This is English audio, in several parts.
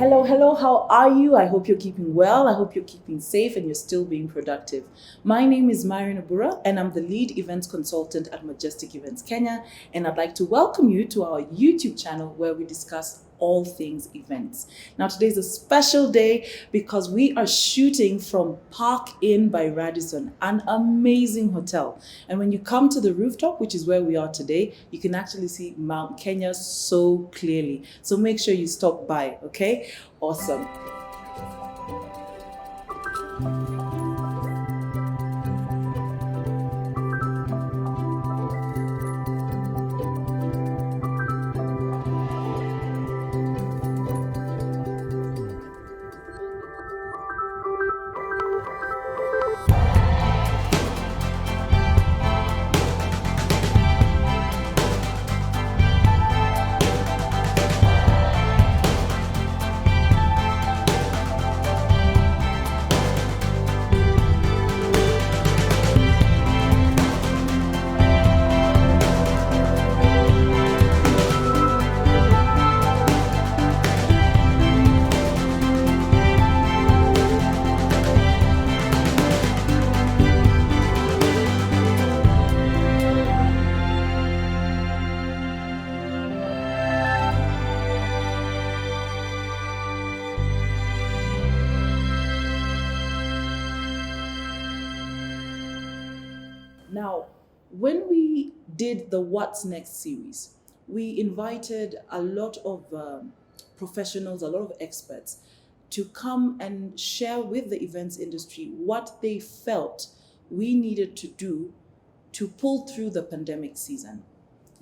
Hello, how are you? I hope you're keeping well. I hope you're keeping safe and you're still being productive. My name is Marion Abura and I'm the lead events consultant at Majestic Events Kenya. And I'd like to welcome you to our YouTube channel where we discuss all things events. Now, today's a special day because we are shooting from Park Inn by Radisson, an amazing hotel. And when you come to the rooftop, which is where we are today, you can actually see Mount Kenya so clearly. So make sure you stop by, okay? Awesome. Now, when we did the What's Next series, we invited a lot of professionals, a lot of experts to come and share with the events industry what they felt we needed to do to pull through the pandemic season.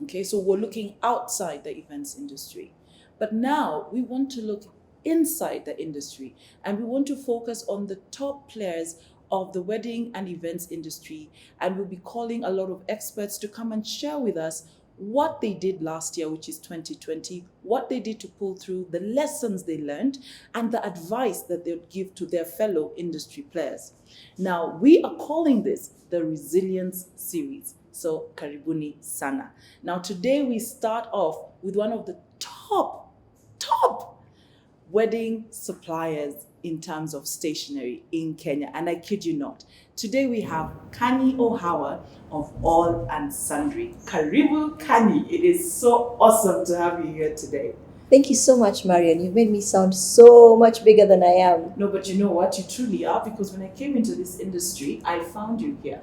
Okay, so we're looking outside the events industry. But now we want to look inside the industry and we want to focus on the top players of the wedding and events industry, and we'll be calling a lot of experts to come and share with us what they did last year, which is 2020, what they did to pull through, the lessons they learned, and the advice that they'll give to their fellow industry players. Now, we are calling this the Resilience Series. So, karibuni sana. Now, today we start off with one of the top wedding suppliers in terms of stationery in Kenya. And I kid you not, today we have Kanyi Ohawa of All and Sundry. Karibu Kanyi, it is so awesome to have you here today. Thank you so much, Marion. You've made me sound so much bigger than I am. No, but you know what? You truly are, because when I came into this industry, I found you here.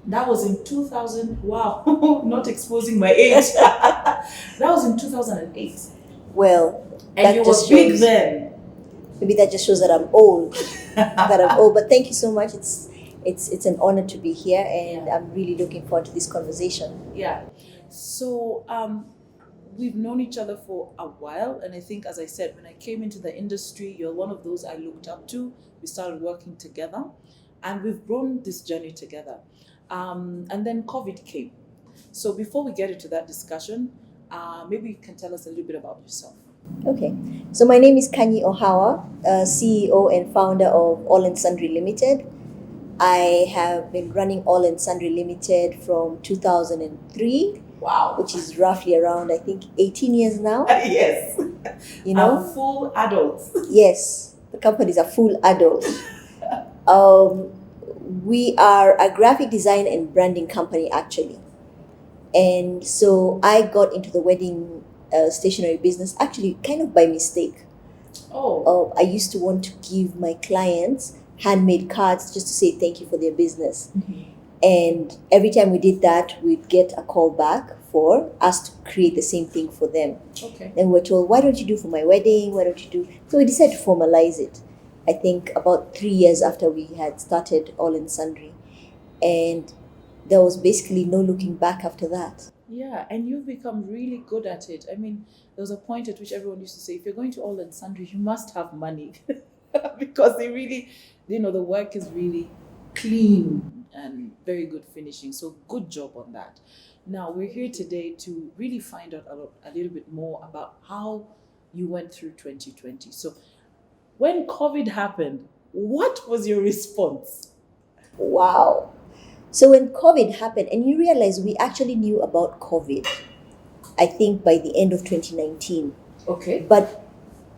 That was in 2000, wow, not exposing my age. That was in 2008. Well, and you were big then. Maybe that just shows that I'm old. But thank you so much. It's an honor to be here, and I'm really looking forward to this conversation. Yeah. So we've known each other for a while, and I think, as I said, when I came into the industry, you're one of those I looked up to. We started working together, and we've grown this journey together. And then COVID came. So before we get into that discussion, maybe you can tell us a little bit about yourself. Okay, so my name is Kanyi Ohawa, CEO and founder of All and Sundry Limited. I have been running All and Sundry Limited from 2003. Wow. Which is roughly around, I think, 18 years now. Yes. You know? Full adults. Yes, the companies are full adults. We are a graphic design and branding company, actually. And so I got into the wedding stationery business actually kind of by mistake. I used to want to give my clients handmade cards just to say thank you for their business. Mm-hmm. And every time we did that, we'd get a call back for us to create the same thing for them. Okay. Then we're told, why don't you do for my wedding? Why don't you do? So we decided to formalize it. I think about 3 years after we had started All and Sundry. And there was basically no looking back after that. Yeah, and you've become really good at it. I mean, there was a point at which everyone used to say, if you're going to All and Sundry, you must have money. Because they really, the work is really clean and very good finishing. So good job on that. Now, we're here today to really find out a little bit more about how you went through 2020. So when COVID happened, what was your response? Wow. So when COVID happened, and you realize we actually knew about COVID, I think by the end of 2019. Okay. But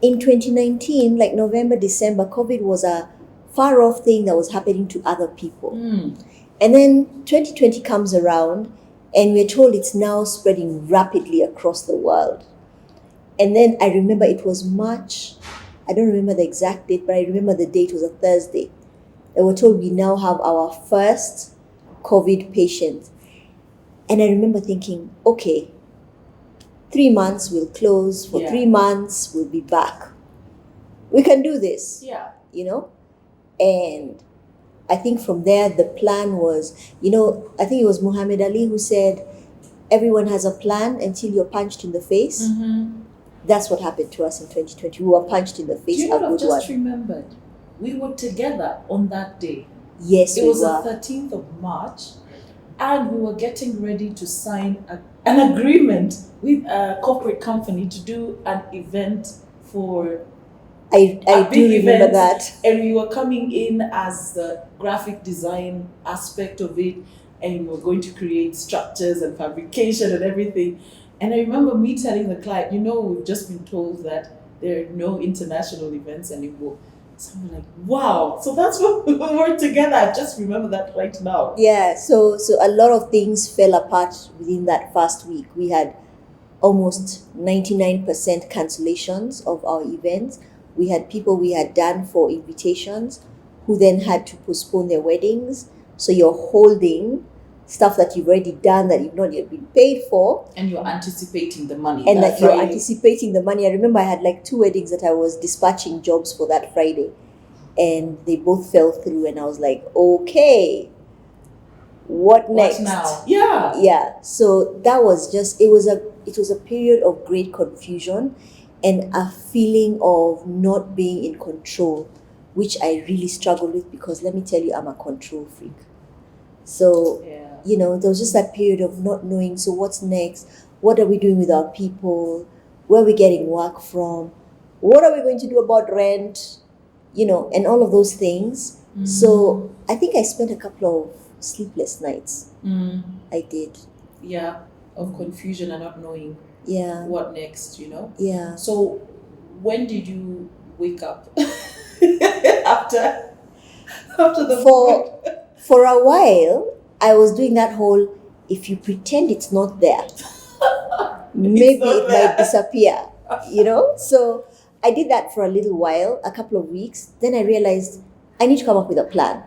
in 2019, like November, December, COVID was a far off thing that was happening to other people. And then 2020 comes around and we're told it's now spreading rapidly across the world. And then I remember it was March. I don't remember the exact date, but I remember the date was a Thursday. And we're told we now have our first COVID patient. And I remember thinking, okay, 3 months we'll close. For 3 months we'll be back. We can do this. Yeah. You know? And I think from there the plan was, I think it was Muhammad Ali who said, everyone has a plan until you're punched in the face. That's what happened to us in 2020. We were punched in the face. Do you know what I've just remembered? We were together on that day. Yes, it was the 13th of March, and we were getting ready to sign an agreement with a corporate company to do an event for I do remember that. And we were coming in as the graphic design aspect of it, and we were going to create structures and fabrication and everything. And I remember me telling the client, we've just been told that there are no international events anymore. So I'm like, wow. So that's what we were together. I just remember that right now. Yeah. So a lot of things fell apart within that first week. We had almost 99% cancellations of our events. We had people we had done for invitations who then had to postpone their weddings. So you're holding stuff that you've already done that you've not yet been paid for. And you're anticipating the money. And that you're anticipating the money. I remember I had like 2 weddings that I was dispatching jobs for that Friday. And they both fell through. And I was like, okay, what next? Now? Yeah. Yeah. So that was just, it was a period of great confusion and a feeling of not being in control, which I really struggled with because let me tell you, I'm a control freak. So, there was just that period of not knowing, so what's next? What are we doing with our people? Where are we getting work from? What are we going to do about rent? And all of those things. So I think I spent a couple of sleepless nights. I did. Yeah, of confusion and not knowing what next, Yeah. So when did you wake up? after the For a while, I was doing that whole, if you pretend it's not there, maybe it might disappear, So I did that for a little while, a couple of weeks. Then I realized I need to come up with a plan,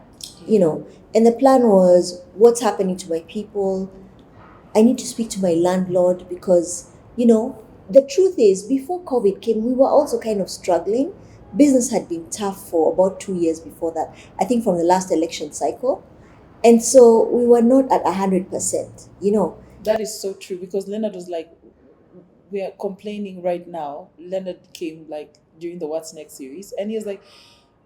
And the plan was, what's happening to my people? I need to speak to my landlord because, the truth is, before COVID came, we were also kind of struggling. Business had been tough for about 2 years before that, I think from the last election cycle. And so we were not at 100%, That is so true because Leonard was like, we are complaining right now. Leonard came like during the What's Next series and he was like,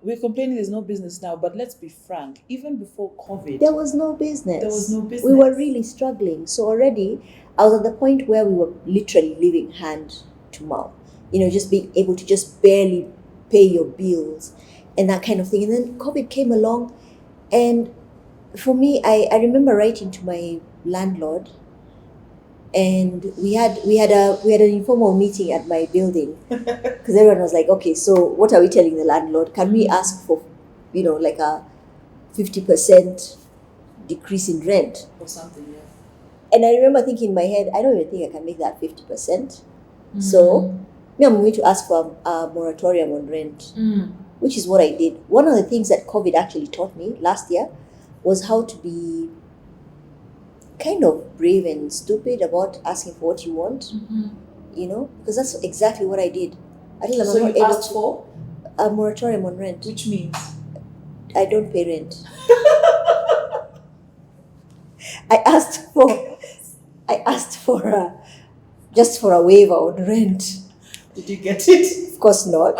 we're complaining there's no business now, but let's be frank, even before COVID, there was no business. There was no business. We were really struggling. So already I was at the point where we were literally living hand to mouth, just being able to just barely pay your bills and that kind of thing. And then COVID came along and for me, I remember writing to my landlord, and we had an informal meeting at my building because everyone was like, okay, so what are we telling the landlord? Can we ask for, like a 50% decrease in rent or something? Yeah. And I remember thinking in my head, I don't even think I can make that 50%. So I'm going to ask for a moratorium on rent, which is what I did. One of the things that COVID actually taught me last year was how to be kind of brave and stupid about asking for what you want, because that's exactly what I did. I think so you asked for a moratorium on rent, which means I don't pay rent. I asked for just for a waiver on rent. Did you get it? Of course not.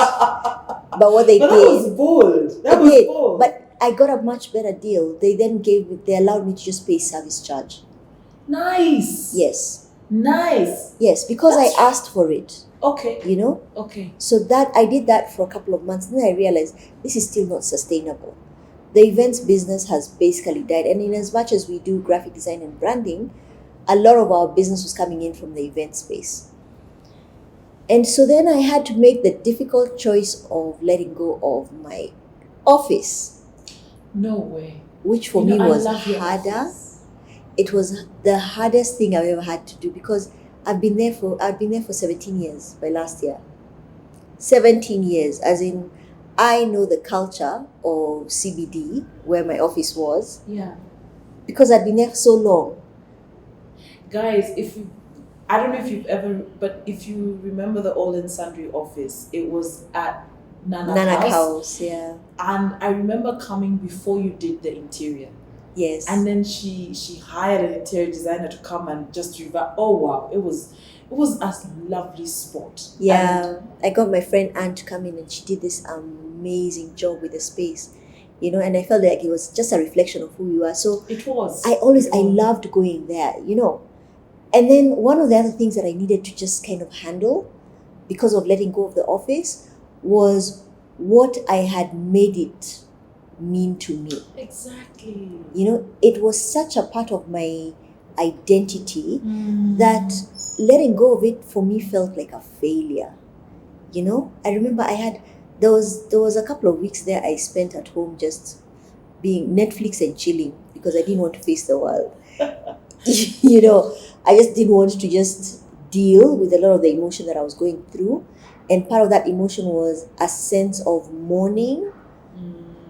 But what they did, that was bold. That was bold. But I got a much better deal. They then they allowed me to just pay service charge. Nice. Yes. Nice. Yes, because I asked for it. Okay. Okay. So that I did that for a couple of months, and then I realized this is still not sustainable. The events business has basically died, and in as much as we do graphic design and branding, a lot of our business was coming in from the event space. And so then I had to make the difficult choice of letting go of my office. No way. Which for me was harder. It was the hardest thing I've ever had to do because I've been there for 17 years by last year. 17 years, as in I know the culture of CBD where my office was. Yeah. Because I'd been there for so long. Guys, I don't know if you've ever, but if you remember the All and Sundry office, it was at Nana House. Yeah. And I remember coming before you did the interior. Yes. And then she hired an interior designer to come and just revamp. Oh wow, it was a lovely spot. Yeah, and I got my friend Anne to come in, and she did this amazing job with the space, and I felt like it was just a reflection of who you are. So it was. I loved going there, And then one of the other things that I needed to just kind of handle because of letting go of the office was what I had made it mean to me. Exactly. It was such a part of my identity that letting go of it for me felt like a failure. I remember there was a couple of weeks there I spent at home just being Netflix and chilling because I didn't want to face the world. I just didn't want to just deal with a lot of the emotion that I was going through. And part of that emotion was a sense of mourning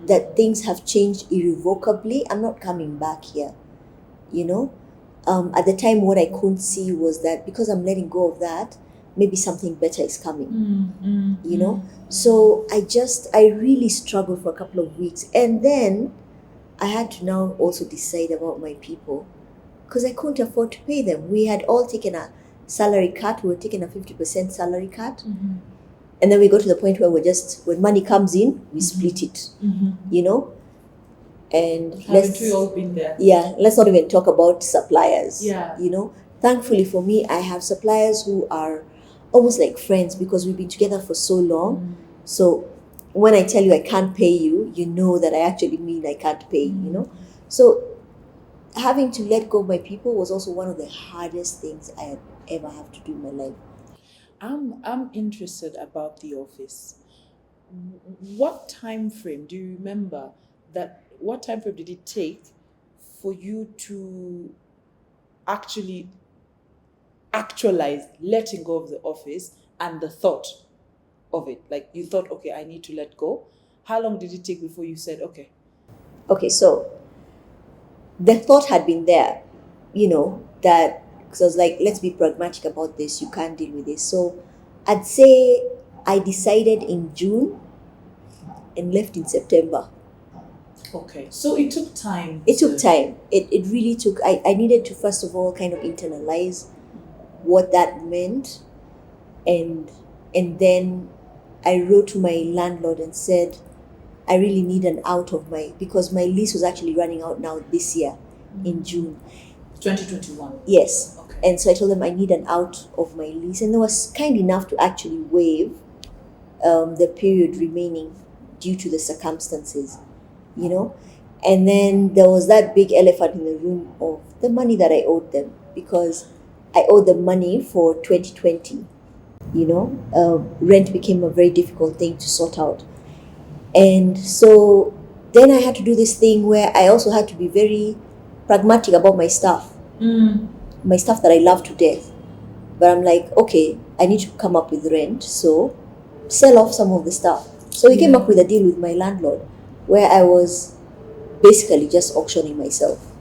that things have changed irrevocably. I'm not coming back here. At the time, what I couldn't see was that because I'm letting go of that, maybe something better is coming. So I really struggled for a couple of weeks. And then I had to now also decide about my people because I couldn't afford to pay them. We had all taken a salary cut. We were taking a 50% salary cut. Mm-hmm. And then we got to the point where when money comes in, we split it, And haven't we all been there? Yeah, let's not even talk about suppliers. Yeah. Thankfully for me, I have suppliers who are almost like friends because we've been together for so long. So when I tell you I can't pay you, you know that I actually mean I can't pay, So having to let go of my people was also one of the hardest things I had ever have to do in my life. I'm interested about the office. What time frame do you remember what time frame did it take for you to actually actualize letting go of the office and the thought of it? Like you thought, okay, I need to let go. How long did it take before you said, okay? Okay, so the thought had been there, that because I was like, let's be pragmatic about this. You can't deal with this. So I'd say I decided in June and left in September. Okay, so it took time. It took time. It really took. I needed to first of all kind of internalize what that meant, and then I wrote to my landlord and said, I really need an out of because my lease was actually running out now this year in June. 2021? Yes. Okay. And so I told them I need an out of my lease, and they was kind enough to actually waive the period remaining due to the circumstances, And then there was that big elephant in the room of the money that I owed them because I owed them money for 2020. Rent became a very difficult thing to sort out. And so then I had to do this thing where I also had to be very pragmatic about my stuff. My stuff that I love to death. But I'm like, okay, I need to come up with rent, so sell off some of the stuff. So we came up with a deal with my landlord where I was basically just auctioning myself.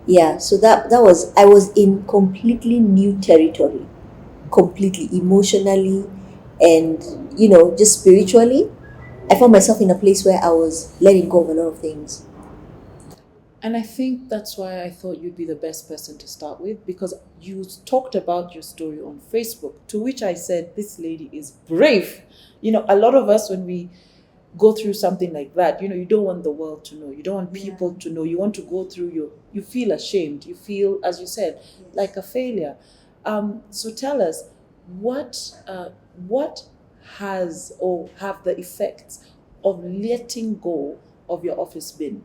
Yeah, so that was, I was in completely new territory, completely emotionally and, just spiritually. I found myself in a place where I was letting go of a lot of things. And I think that's why I thought you'd be the best person to start with, because you talked about your story on Facebook, to which I said, this lady is brave. A lot of us, when we go through something like that, you don't want the world to know. You don't want people to know. You want to go through you feel ashamed. You feel, as you said, like a failure. So tell us, what has or have the effects of letting go of your office been?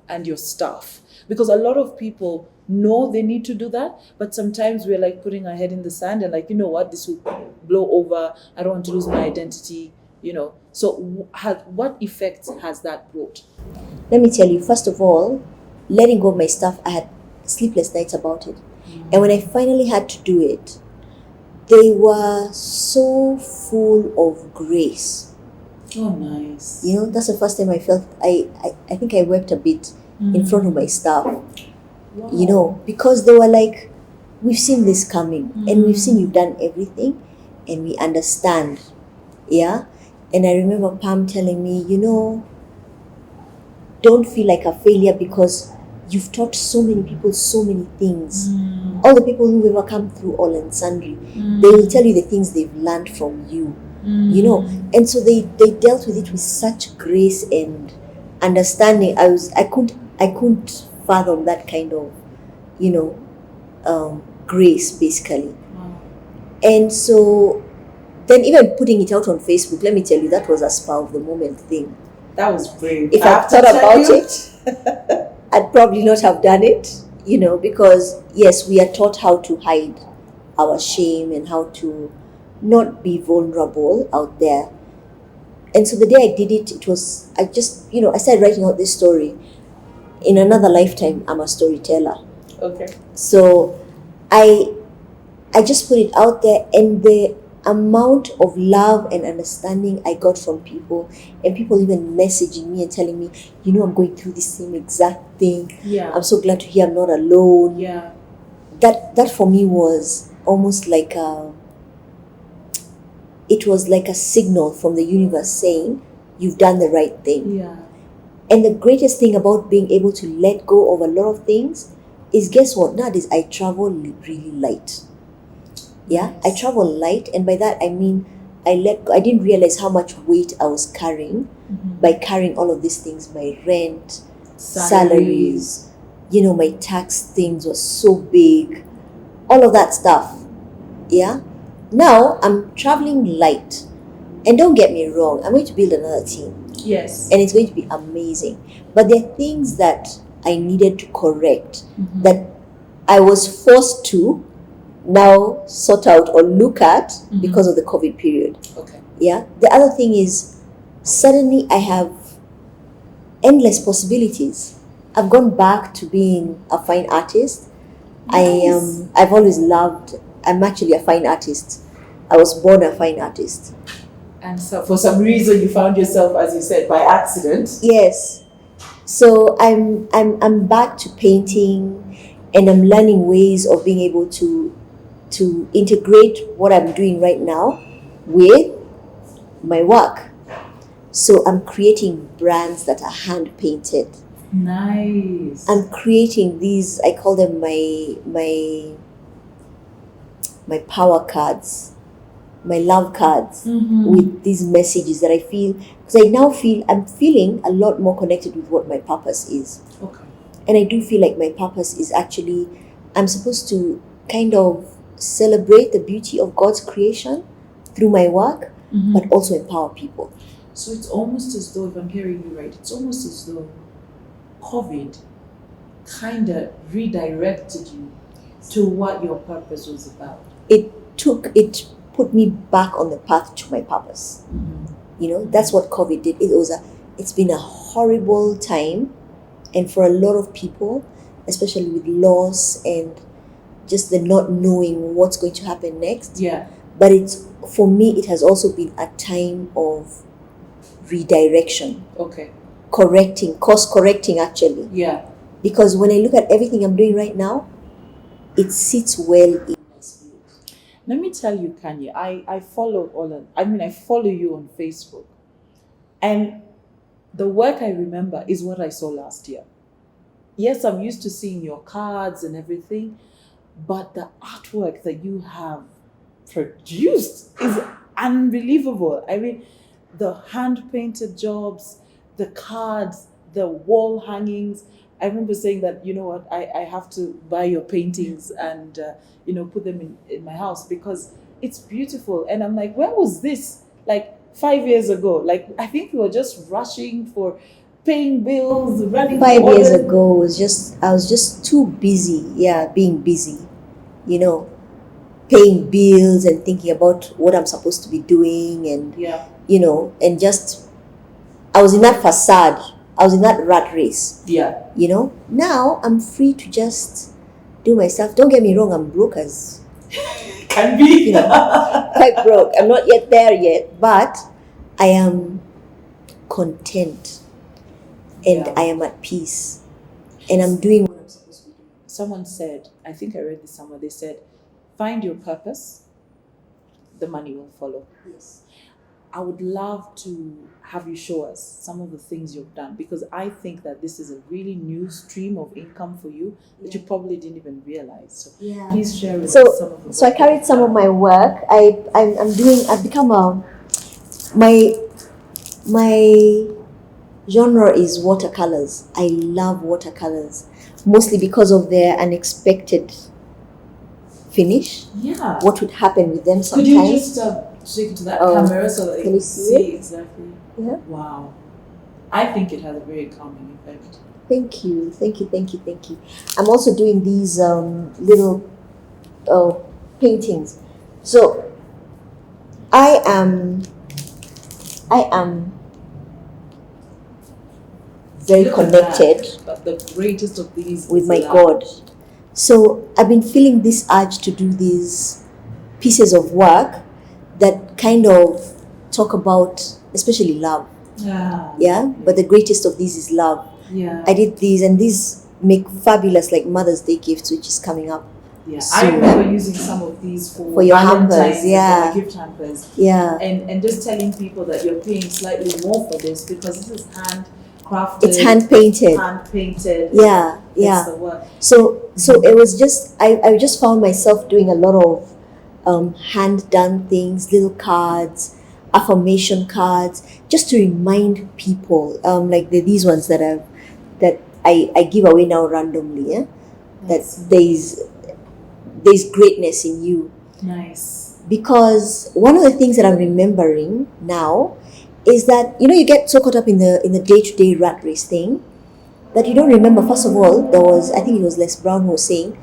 and your staff? Because a lot of people know they need to do that, but sometimes we're like putting our head in the sand and like, you know what, this will blow over. I don't want to lose my identity, So what effects has that brought? Let me tell you, first of all, letting go of my stuff, I had sleepless nights about it. And when I finally had to do it, they were so full of grace. Oh, nice. That's the first time I felt, I think I wept a bit in front of my staff. Wow. Because they were like, we've seen this coming and we've seen you've done everything and we understand. Yeah. And I remember Pam telling me, don't feel like a failure because you've taught so many people so many things. All the people who've ever come through All and Sundry, they will tell you the things they've learned from you. And so they dealt with it with such grace and understanding. I couldn't fathom that kind of grace, basically. And so then even putting it out on Facebook, let me tell you, that was a spur of the moment thing. That was brave. If I thought about it, I'd probably not have done it, because yes, we are taught how to hide our shame and how to not be vulnerable out there. And so the day I did it, I started writing out this story. In another lifetime, I'm a storyteller. Okay. So I just put it out there, and the amount of love and understanding I got from people, and people even messaging me and telling me, I'm going through the same exact thing. Yeah. I'm so glad to hear I'm not alone. Yeah. That for me was almost like it was like a signal from the universe saying, you've done the right thing. Yeah. And the greatest thing about being able to let go of a lot of things is, guess what? Nowadays, I travel really light. Yeah, nice. I travel light, and by that I mean I didn't realize how much weight I was carrying by carrying all of these things, my rent, salaries, my tax things was so big, all of that stuff. Yeah. Now I'm traveling light, and don't get me wrong, I'm going to build another team. Yes. And it's going to be amazing. But there are things that I needed to correct that I was forced to now sort out or look at because of the COVID period. Okay. Yeah. The other thing is, suddenly I have endless possibilities. I've gone back to being a fine artist. Nice. I've always loved, I'm actually a fine artist. I was born a fine artist. And so for some reason you found yourself, as you said, by accident. Yes. So I'm back to painting, and I'm learning ways of being able to integrate what I'm doing right now with my work. So I'm creating brands that are hand painted. Nice. I'm creating these, I call them my power cards, my love cards, with these messages that I feel, because I now I'm feeling a lot more connected with what my purpose is. Okay. And I do feel like my purpose is actually, I'm supposed to kind of celebrate the beauty of God's creation through my work, but also empower people. So it's almost as though, if I'm hearing you right, it's almost as though COVID kind of redirected you to what your purpose was about. It put me back on the path to my purpose. That's what COVID did. It's been a horrible time, and for a lot of people, especially with loss and just the not knowing what's going to happen next. Yeah. But for me, it has also been a time of redirection. Okay. Course correcting actually. Yeah. Because when I look at everything I'm doing right now, it sits well in my spirit. Let me tell you, Kanyi, I follow I follow you on Facebook. And the work I remember is what I saw last year. Yes, I'm used to seeing your cards and everything, but the artwork that you have produced is unbelievable. I mean, the hand-painted jobs, the cards, the wall hangings. I remember saying that, you know what, I have to buy your paintings and, put them in my house because it's beautiful. And I'm like, where was this? Like 5 years ago? Like, I think we were just rushing for paying bills, running 5 years orders. ago I was just too busy, being busy, paying bills and thinking about what I'm supposed to be doing, and and just I was in that facade. I was in that rat race. Yeah. Now I'm free to just do myself. Don't get me wrong, I'm broke as Can be. quite broke. I'm not yet there yet, but I am content and I am at peace, and I'm doing what I'm supposed to be doing. Someone said, I think I read this somewhere, they said, find your purpose, the money will follow. Yes. I would love to have you show us some of the things you've done, because I think that this is a really new stream of income for you that you probably didn't even realize. So please share with us some of the So I carried some of my work. I've become my genre is watercolors. I love watercolors, mostly because of their unexpected finish. Yeah. What would happen with them sometimes. Could you just shake it to that camera so that you can see exactly? Yeah. Wow. I think it has a very calming effect. Thank you. I'm also doing these little paintings. So I am very connected but the greatest of these with my God. So I've been feeling this urge to do these pieces of work that kind of talk about, especially love. But the greatest of these is love. I did these, and these make fabulous like Mother's Day gifts, which is coming up soon. I remember using some of these for your Valentine's, hampers, for my gift hampers. And just telling people that you're paying slightly more for this because this is handcrafted. It's hand painted. It's the work. So it was just I just found myself doing a lot of hand done things, little cards, affirmation cards, just to remind people, like these ones that I give away now randomly, that there's greatness in you. Nice. Because one of the things that I'm remembering now is that you get so caught up in the day-to-day rat race thing that you don't remember. First of all, there was, I think it was Les Brown who was saying,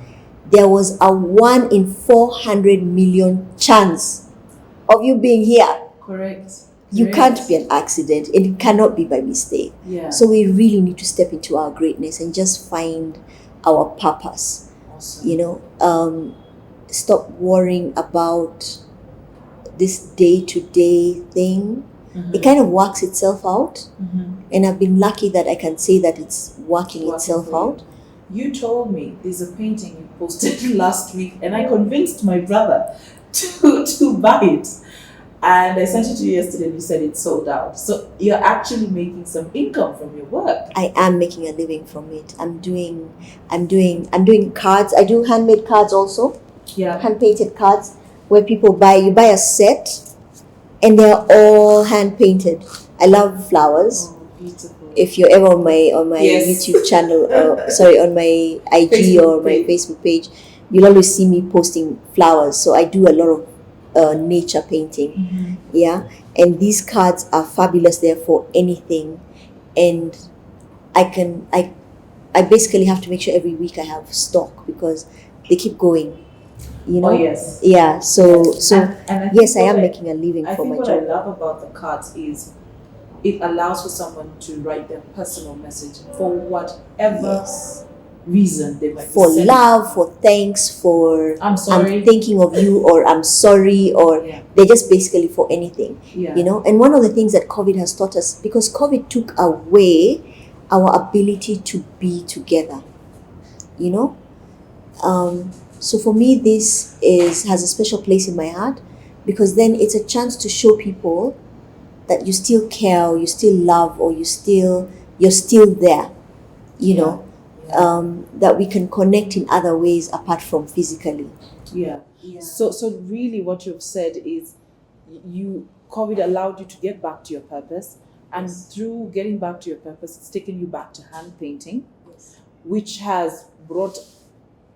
there was a 1 in 400 million chance of you being here. Correct. You can't be an accident. It cannot be by mistake. So we really need to step into our greatness and just find our purpose. Awesome. Stop worrying about this day-to-day thing. It kind of works itself out. And I've been lucky that I can say that it's working itself out. You told me there's a painting you posted last week, and I convinced my brother to buy it. And I sent it to you yesterday and you said it's sold out. So you're actually making some income from your work. I am making a living from it. I'm doing cards. I do handmade cards also. Hand painted cards where people you buy a set and they're all hand painted. I love flowers. Oh, beautiful. If you're ever on my YouTube channel, on my IG Facebook or my Facebook page, you'll always see me posting flowers. So I do a lot of nature painting. And these cards are fabulous there for anything, and I basically have to make sure every week I have stock because they keep going, Oh yes. So and yes, I am making a living from my job. What I love about the cards is it allows for someone to write their personal message for whatever reason they might for be love, for thanks, for I'm sorry, I'm thinking of you, or I'm sorry, or they're just basically for anything. And one of the things that COVID has taught us, because COVID took away our ability to be together, so for me this has a special place in my heart, because then it's a chance to show people that you still care, or you still love, or you're still there, that we can connect in other ways apart from physically. So really what you've said is COVID allowed you to get back to your purpose, and through getting back to your purpose, it's taken you back to hand painting, which has brought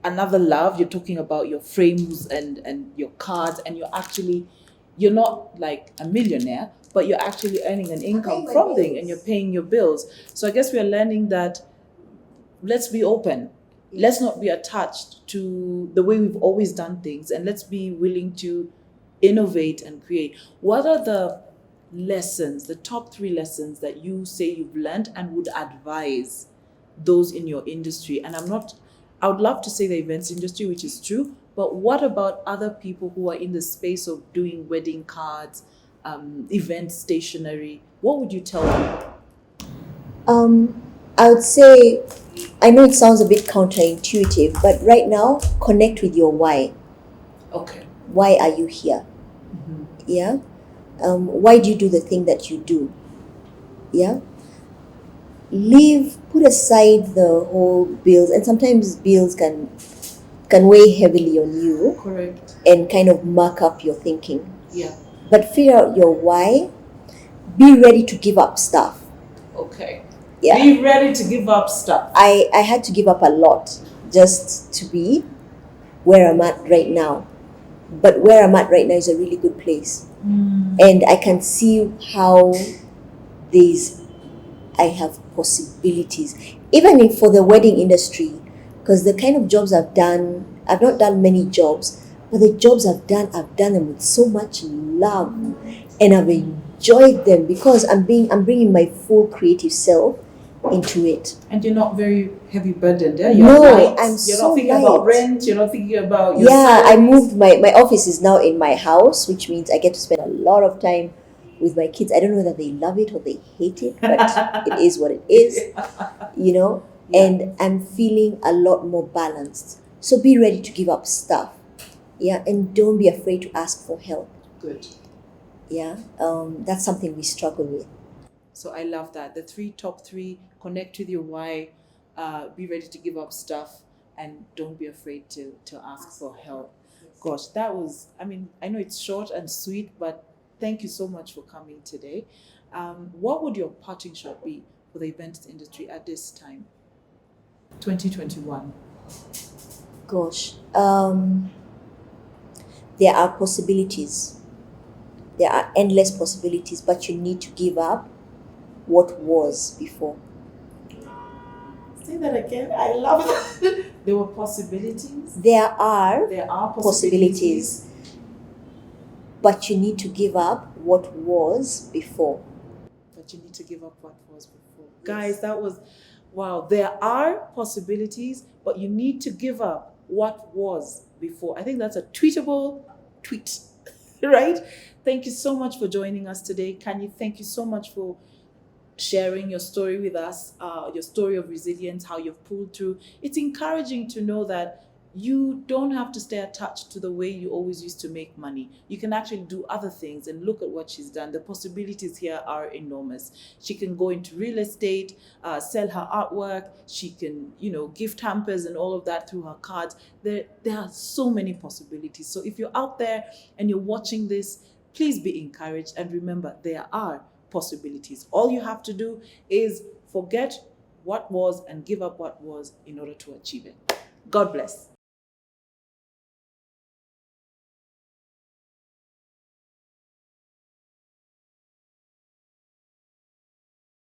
another love. You're talking about your frames and your cards, and you're not like a millionaire, but you're actually earning an income my from them bills. and you're paying your bills. So I guess we are learning that let's be open. Let's not be attached to the way we've always done things, and let's be willing to innovate and create. What are the lessons, the top 3 lessons that you say you've learned and would advise those in your industry? And I would love to say the events industry, which is true, but what about other people who are in the space of doing wedding cards, event stationery? What would you tell them? I would say, I know it sounds a bit counterintuitive, but right now, connect with your why. Okay. Why are you here? Yeah. Why do you do the thing that you do? Yeah. Put aside the whole bills, and sometimes bills can weigh heavily on you. Correct. And kind of mark up your thinking. Yeah. But figure out your why. Be ready to give up stuff. Okay. Yeah. Be ready to give up stuff. I had to give up a lot just to be where I'm at right now. But where I'm at right now is a really good place. And I can see how I have possibilities. Even for the wedding industry, because the kind of jobs I've not done many jobs, but the jobs I've done them with so much love, and I've enjoyed them because I'm bringing my full creative self into it. And you're not very heavy burdened, yeah? No, light. I'm You're so not thinking light. about rent, you're not thinking about your Yeah, I salaries. moved my office is now in my house, which means I get to spend a lot of time with my kids. I don't know whether they love it or they hate it, but it is what it is, Yeah. and I'm feeling a lot more balanced. So be ready to give up stuff. Yeah, and don't be afraid to ask for help. Good. Yeah, that's something we struggle with. So I love that. The top three, connect with your why, be ready to give up stuff, and don't be afraid to ask for help. Gosh, that was, I know it's short and sweet, but thank you so much for coming today. What would your parting shot be for the events industry at this time? 2021. Gosh, there are possibilities. There are endless possibilities, but you need to give up what was before. Say that again. I love it. There were possibilities. There are possibilities, but you need to give up what was before. But you need to give up what was before. Yes. Guys, that was wow. There are possibilities, but you need to give up what was before. I think that's a tweetable tweet, right? Thank you so much for joining us today. Kanyi, thank you so much for sharing your story with us, your story of resilience, how you've pulled through. It's encouraging to know that you don't have to stay attached to the way you always used to make money. You can actually do other things, and look at what she's done. The possibilities here are enormous. She can go into real estate, sell her artwork. She can, gift hampers and all of that through her cards. There are so many possibilities. So if you're out there and you're watching this, please be encouraged, and remember, there are possibilities. All you have to do is forget what was and give up what was in order to achieve it. God bless.